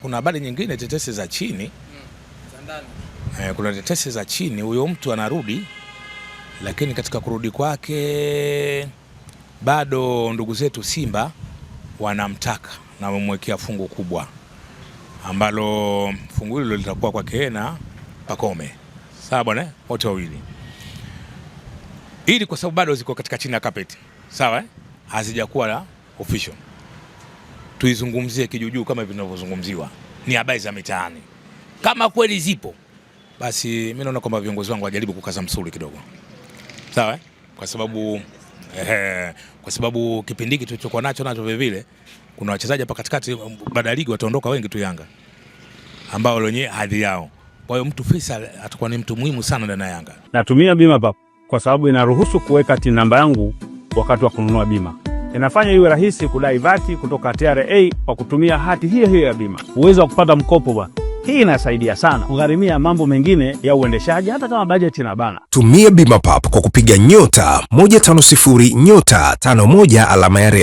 Kuna habari nyingine, tetesi za chini. Kuna tetesi za chini, huyo mtu anarudi, lakini katika kurudi kwake bado ndugu zetu Simba wanamtaka na wamemwekea fungu kubwa, ambalo fungu hilo litakuwa kwa Kena Pacome. Sawa bwana, wote wawili. Ili kwa sababu bado ziko katika chini ya carpet. Sawa hazijakuwa la official. Tuizungumzie kijujuu kama vinavyozungumziwa. Ni habari za mitaani. Kama kweli zipo, basi mimi naona kwamba viongozi wangu wajaribu kukaza msuli kidogo. Sawa kwa sababu kipindi hiki tulichokuwa nacho vile kuna wachezaji hapa katikati baada ya ligi wataondoka wengi tu Yanga, ambao wenyewe hadhi yao. Kwa hiyo mtu Faisal atakuwa ni mtu muhimu sana ndani ya Yanga. Natumia bima pap kwa sababu inaruhusu kuweka TIN namba yangu wakati wa kununua bima. Inafanya iwe rahisi kudai vati kutoka TRA kwa kutumia hati hiyo ya bima. Uwezo wa kupata mkopo bwana. Hii inasaidia sana kugharimia mambo mengine ya uendeshaji hata kama bajeti inabana. Tumia bima pap kwa kupiga *150*51 alama ya